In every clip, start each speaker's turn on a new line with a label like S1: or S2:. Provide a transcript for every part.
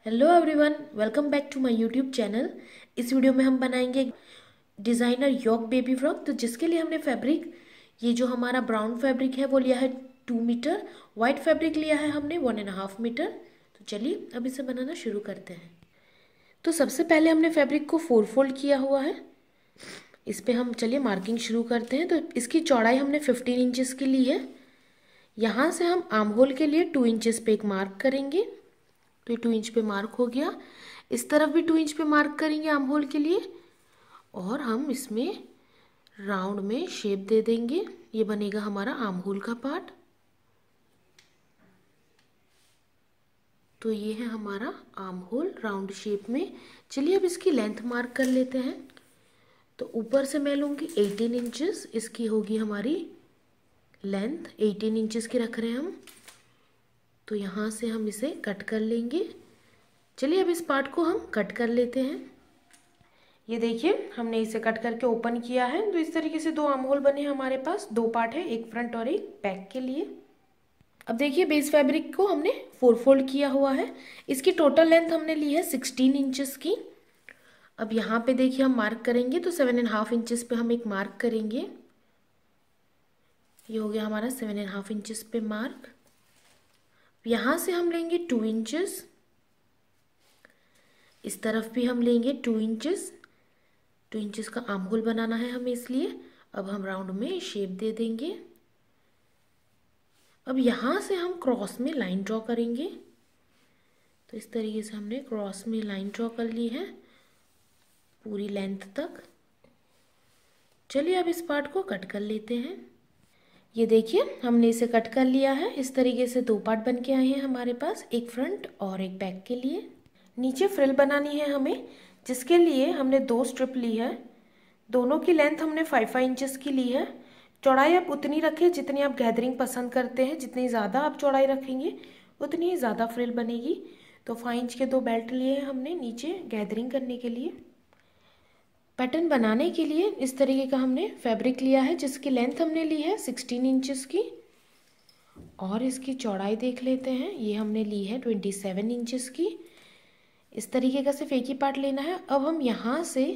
S1: Hello everyone, welcome back to my YouTube channel. इस video में हम बनाएंगे डिज़ाइनर योक बेबी फ्रॉक। तो जिसके लिए हमने फैब्रिक, ये जो हमारा ब्राउन फैब्रिक है वो लिया है 2 मीटर, वाइट फैब्रिक लिया है हमने 1.5 मीटर। तो चलिए अब इसे बनाना शुरू करते हैं। तो सबसे पहले हमने फैब्रिक को 4 फोल्ड किया हुआ है। इस पर हम चलिए मार्किंग शुरू करते हैं। तो इसकी चौड़ाई हमने 15 इंचज़ की ली है। यहाँ से हम आर्म होल के लिए 2 इंचज़ पे एक मार्क करेंगे। तो ये 2 इंच पे मार्क हो गया। इस तरफ भी 2 इंच पे मार्क करेंगे आर्म होल के लिए, और हम इसमें राउंड में शेप दे देंगे। ये बनेगा हमारा आर्म होल का पार्ट। तो ये है हमारा आर्म होल राउंड शेप में। चलिए अब इसकी लेंथ मार्क कर लेते हैं। तो ऊपर से मैं लूँगी 18 इंचज़, इसकी होगी हमारी लेंथ। 18 इंचज़ की रख रहे हैं हम। तो यहाँ से हम इसे कट कर लेंगे। चलिए अब इस पार्ट को हम कट कर लेते हैं। ये देखिए हमने इसे कट करके ओपन किया है। तो इस तरीके से 2 आर्म होल बने हैं हमारे पास। 2 पार्ट है, एक फ्रंट और एक बैक के लिए। अब देखिए बेस फैब्रिक को हमने 4 फोल्ड किया हुआ है। इसकी टोटल लेंथ हमने ली है 16 इंचज़ की। अब यहाँ पे देखिए हम मार्क करेंगे। तो 7.5 इंचज़ पे हम एक मार्क करेंगे। ये हो गया हमारा 7.5 इंचज़ पे मार्क। यहाँ से हम लेंगे 2 इंचज़। इस तरफ भी हम लेंगे 2 इंचज़। 2 इंचज़ का आर्म होल बनाना है हमें, इसलिए अब हम राउंड में शेप दे देंगे। अब यहाँ से हम क्रॉस में लाइन ड्रॉ करेंगे। तो इस तरीके से हमने क्रॉस में लाइन ड्रॉ कर ली है पूरी लेंथ तक। चलिए अब इस पार्ट को कट कर लेते हैं। ये देखिए हमने इसे कट कर लिया है। इस तरीके से 2 पार्ट बन के आए हैं हमारे पास, एक फ्रंट और एक बैक के लिए। नीचे फ्रिल बनानी है हमें, जिसके लिए हमने 2 स्ट्रिप ली है। दोनों की लेंथ हमने 5 इंचज़ की ली है। चौड़ाई आप उतनी रखें जितनी आप गैदरिंग पसंद करते हैं। जितनी ज़्यादा आप चौड़ाई रखेंगे उतनी ही ज़्यादा फ्रिल बनेगी। तो 5 इंच के 2 बेल्ट लिए हैं हमने नीचे गैदरिंग करने के लिए। पैटर्न बनाने के लिए इस तरीके का हमने फैब्रिक लिया है, जिसकी लेंथ हमने ली है 16 इंचज़ की। और इसकी चौड़ाई देख लेते हैं। ये हमने ली है 27 इंचज़ की। इस तरीके का सिर्फ एक ही पार्ट लेना है। अब हम यहाँ से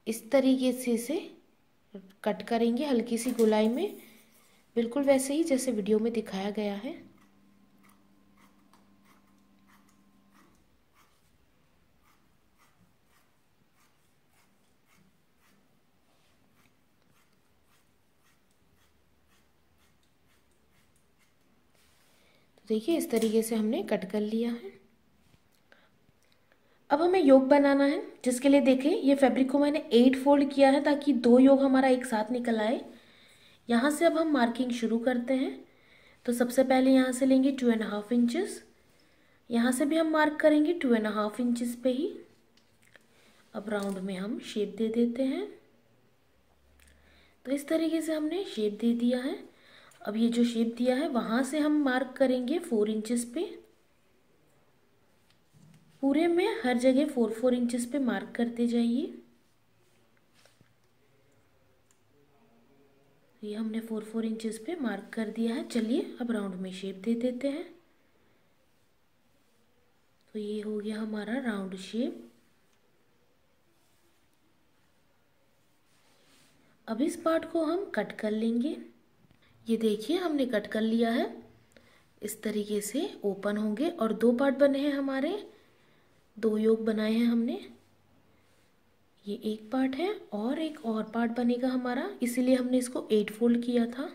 S1: इस तरीके से इसे कट करेंगे हल्की सी गोलाई में, बिल्कुल वैसे ही जैसे वीडियो में दिखाया गया है। तो देखिए इस तरीके से हमने कट कर लिया है। अब हमें योग बनाना है, जिसके लिए देखें ये फैब्रिक को मैंने 8 फोल्ड किया है ताकि 2 योग हमारा एक साथ निकल आए। यहाँ से अब हम मार्किंग शुरू करते हैं। तो सबसे पहले यहाँ से लेंगे 2.5 इंचज़। यहाँ से भी हम मार्क करेंगे 2.5 इंचज़ पे ही। अब राउंड में हम शेप दे देते हैं। तो इस तरीके से हमने शेप दे दिया है। अब ये जो शेप दिया है वहाँ से हम मार्क करेंगे 4 इंचज़ पे। पूरे में हर जगह 4 इंचज़ पे मार्क करते जाइए। ये हमने 4 इंचज़ पे मार्क कर दिया है। चलिए अब राउंड में शेप दे देते हैं। तो ये हो गया हमारा राउंड शेप। अब इस पार्ट को हम कट कर लेंगे। ये देखिए हमने कट कर लिया है। इस तरीके से ओपन होंगे और 2 पार्ट बने हैं हमारे। 2 योग बनाए हैं हमने। ये एक पार्ट है और एक और पार्ट बनेगा हमारा, इसीलिए हमने इसको 8 फोल्ड किया था।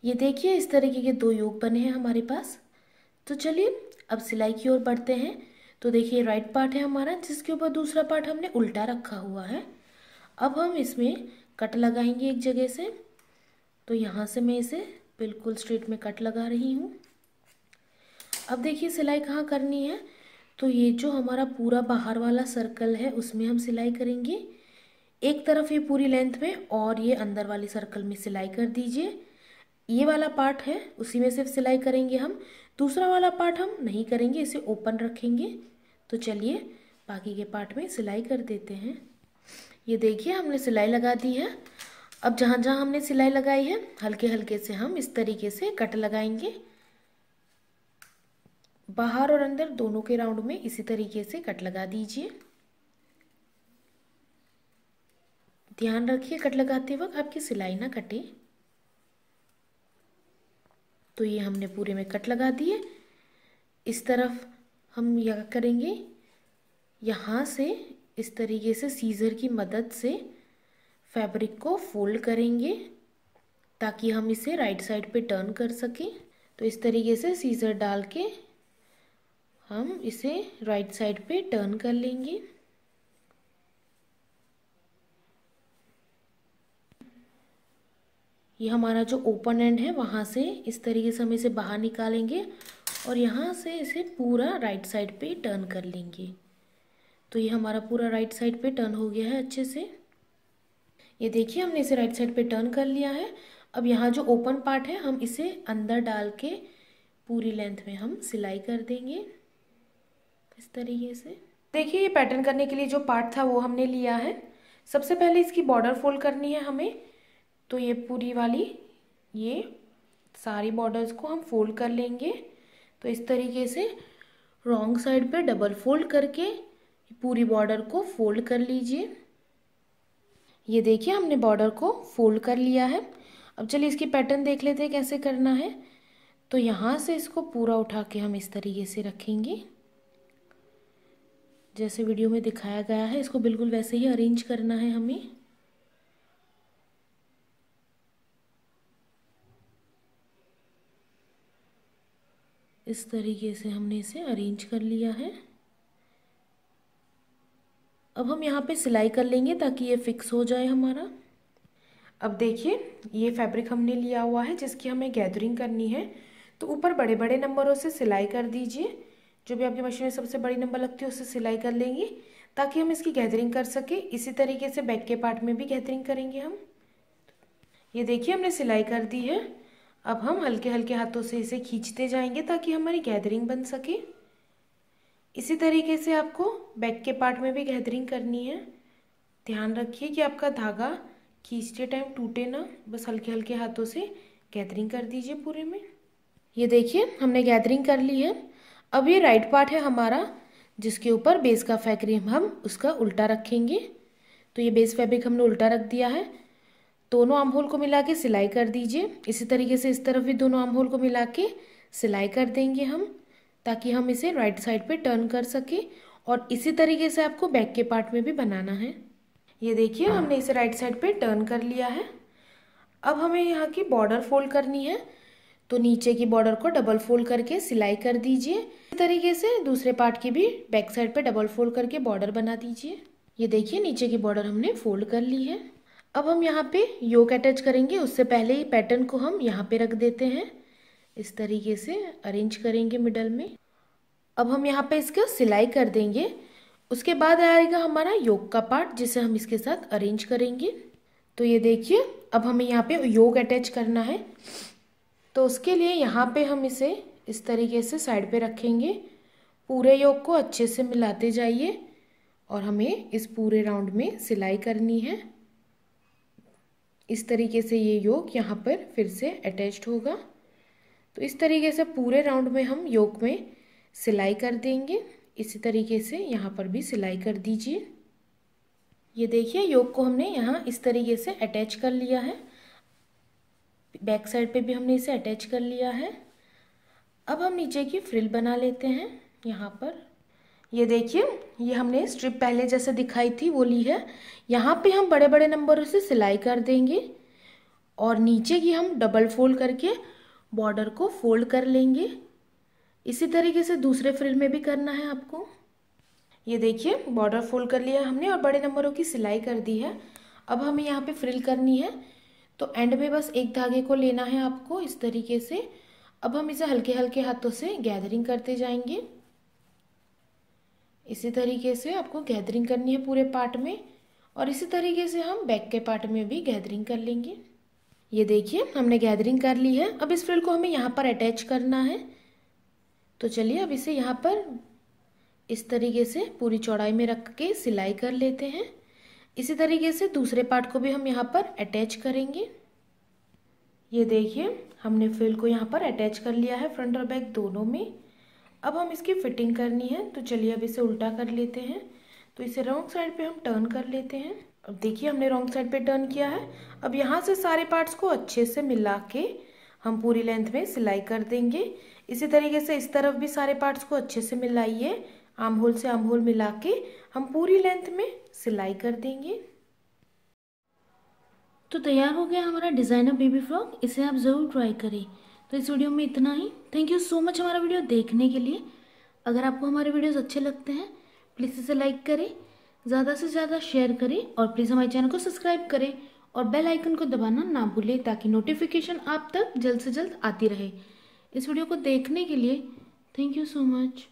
S1: ये देखिए इस तरीके के 2 योग बने हैं हमारे पास। तो चलिए अब सिलाई की ओर बढ़ते हैं। तो देखिए राइट पार्ट है हमारा, जिसके ऊपर दूसरा पार्ट हमने उल्टा रखा हुआ है। अब हम इसमें कट लगाएंगे एक जगह से। तो यहाँ से मैं इसे बिल्कुल स्ट्रेट में कट लगा रही हूँ। अब देखिए सिलाई कहाँ करनी है। तो ये जो हमारा पूरा बाहर वाला सर्कल है उसमें हम सिलाई करेंगे। एक तरफ ये पूरी लेंथ में और ये अंदर वाले सर्कल में सिलाई कर दीजिए। ये वाला पार्ट है उसी में सिर्फ सिलाई करेंगे हम। दूसरा वाला पार्ट हम नहीं करेंगे, इसे ओपन रखेंगे। तो चलिए बाकी के पार्ट में सिलाई कर देते हैं। ये देखिए हमने सिलाई लगा दी है। अब जहाँ जहाँ हमने सिलाई लगाई है हल्के हल्के से हम इस तरीके से कट लगाएंगे। बाहर और अंदर दोनों के राउंड में इसी तरीके से कट लगा दीजिए। ध्यान रखिए कट लगाते वक्त आपकी सिलाई ना कटे। तो ये हमने पूरे में कट लगा दिए। इस तरफ हम यह करेंगे, यहाँ से इस तरीके से सीज़र की मदद से फैब्रिक को फोल्ड करेंगे ताकि हम इसे राइट साइड पे टर्न कर सकें। तो इस तरीके से सीज़र डाल के हम इसे राइट साइड पे टर्न कर लेंगे। ये हमारा जो ओपन एंड है वहाँ से इस तरीके से हम इसे बाहर निकालेंगे और यहाँ से इसे पूरा राइट साइड पे टर्न कर लेंगे। तो ये हमारा पूरा राइट साइड पे टर्न हो गया है अच्छे से। ये देखिए हमने इसे राइट साइड पे टर्न कर लिया है। अब यहाँ जो ओपन पार्ट है हम इसे अंदर डाल के पूरी लेंथ में हम सिलाई कर देंगे इस तरीके से। देखिए ये पैटर्न करने के लिए जो पार्ट था वो हमने लिया है। सबसे पहले इसकी बॉर्डर फोल्ड करनी है हमें। तो ये पूरी वाली ये सारी बॉर्डर्स को हम फोल्ड कर लेंगे। तो इस तरीके से रॉन्ग साइड पे डबल फोल्ड करके पूरी बॉर्डर को फोल्ड कर लीजिए। ये देखिए हमने बॉर्डर को फोल्ड कर लिया है। अब चलिए इसकी पैटर्न देख लेते हैं कैसे करना है। तो यहाँ से इसको पूरा उठा के हम इस तरीके से रखेंगे जैसे वीडियो में दिखाया गया है। इसको बिल्कुल वैसे ही अरेंज करना है हमें। इस तरीके से हमने इसे अरेंज कर लिया है। अब हम यहाँ पे सिलाई कर लेंगे ताकि ये फिक्स हो जाए हमारा। अब देखिए ये फैब्रिक हमने लिया हुआ है जिसकी हमें गैदरिंग करनी है। तो ऊपर बड़े बड़े नंबरों से सिलाई कर दीजिए। जो भी आपकी मशीन में सबसे बड़ी नंबर लगती है उससे सिलाई कर लेंगे ताकि हम इसकी गैदरिंग कर सके। इसी तरीके से बैक के पार्ट में भी गैदरिंग करेंगे हम। ये देखिए हमने सिलाई कर दी है। अब हम हल्के हल्के हाथों से इसे खींचते जाएंगे ताकि हमारी गैदरिंग बन सके। इसी तरीके से आपको बैक के पार्ट में भी गैदरिंग करनी है। ध्यान रखिए कि आपका धागा खींचते टाइम टूटे ना। बस हल्के हल्के हाथों से गैदरिंग कर दीजिए पूरे में। ये देखिए हमने गैदरिंग कर ली है। अब ये राइट पार्ट है हमारा जिसके ऊपर बेस का फैब्रिक हम उसका उल्टा रखेंगे। तो ये बेस फैब्रिक हमने उल्टा रख दिया है। दोनों आर्म होल को मिला के सिलाई कर दीजिए। इसी तरीके से इस तरफ भी दोनों आर्म होल को मिला के सिलाई कर देंगे हम ताकि हम इसे राइट साइड पे टर्न कर सके। और इसी तरीके से आपको बैक के पार्ट में भी बनाना है। ये देखिए हमने इसे राइट साइड पे टर्न कर लिया है। अब हमें यहाँ की बॉर्डर फोल्ड करनी है। तो नीचे की बॉर्डर को डबल फोल्ड करके सिलाई कर दीजिए। इस तरीके से दूसरे पार्ट की भी बैक साइड पे डबल फोल्ड करके बॉर्डर बना दीजिए। ये देखिए नीचे की बॉर्डर हमने फोल्ड कर ली है। अब हम यहाँ पे योक अटैच करेंगे। उससे पहले ही पैटर्न को हम यहाँ पे रख देते हैं। इस तरीके से अरेंज करेंगे मिडल में। अब हम यहाँ पे इसका सिलाई कर देंगे। उसके बाद आएगा हमारा योक का पार्ट जिसे हम इसके साथ अरेंज करेंगे। तो ये देखिए अब हमें यहाँ पे योक अटैच करना है। तो उसके लिए यहाँ पे हम इसे इस तरीके से साइड पे रखेंगे। पूरे योक को अच्छे से मिलाते जाइए और हमें इस पूरे राउंड में सिलाई करनी है। इस तरीके से ये योक यहाँ पर फिर से अटैच्ड होगा। तो इस तरीके से पूरे राउंड में हम योक में सिलाई कर देंगे। इसी तरीके से यहाँ पर भी सिलाई कर दीजिए। ये देखिए योक को हमने यहाँ इस तरीके से अटैच कर लिया है। बैक साइड पे भी हमने इसे अटैच कर लिया है। अब हम नीचे की फ्रिल बना लेते हैं यहाँ पर। ये देखिए ये हमने स्ट्रिप पहले जैसे दिखाई थी वो ली है। यहाँ पे हम बड़े बड़े नंबरों से सिलाई कर देंगे और नीचे की हम डबल फोल्ड करके बॉर्डर को फोल्ड कर लेंगे। इसी तरीके से दूसरे फ्रिल में भी करना है आपको। ये देखिए बॉर्डर फोल्ड कर लिया हमने और बड़े नंबरों की सिलाई कर दी है। अब हमें यहाँ पे फ्रिल करनी है। तो एंड में बस एक धागे को लेना है आपको इस तरीके से। अब हम इसे हल्के हल्के हाथों से गैदरिंग करते जाएंगे। इसी तरीके से आपको गैदरिंग करनी है पूरे पार्ट में और इसी तरीके से हम बैक के पार्ट में भी गैदरिंग कर लेंगे। ये देखिए हमने गैदरिंग कर ली है। अब इस फ्रिल को हमें यहाँ पर अटैच करना है। तो चलिए अब इसे यहाँ पर इस तरीके से पूरी चौड़ाई में रख के सिलाई कर लेते हैं। इसी तरीके से दूसरे पार्ट को भी हम यहाँ पर अटैच करेंगे। ये देखिए हमने फ्रिल को यहाँ पर अटैच कर लिया है फ्रंट और बैक दोनों में। अब हम इसकी फिटिंग करनी है, तो चलिए अब इसे उल्टा कर लेते हैं। तो इसे रॉन्ग साइड पे हम टर्न कर लेते हैं। अब देखिए हमने रॉन्ग साइड पे टर्न किया है। अब यहाँ से सारे पार्ट्स को अच्छे से मिला के हम पूरी लेंथ में सिलाई कर देंगे। इसी तरीके से इस तरफ भी सारे पार्ट्स को अच्छे से मिलाइए। आर्म होल से आर्म होल मिला के हम पूरी लेंथ में सिलाई कर देंगे। तो तैयार हो गया हमारा डिज़ाइनर बेबी फ्रॉक। इसे आप ज़रूर ट्राई करें। तो इस वीडियो में इतना ही। थैंक यू सो मच हमारा वीडियो देखने के लिए। अगर आपको हमारे वीडियोस अच्छे लगते हैं प्लीज़ इसे लाइक करें, ज़्यादा से ज़्यादा शेयर करें और प्लीज़ हमारे चैनल को सब्सक्राइब करें और बेल आइकन को दबाना ना भूलें ताकि नोटिफिकेशन आप तक जल्द से जल्द आती रहे। इस वीडियो को देखने के लिए थैंक यू सो मच।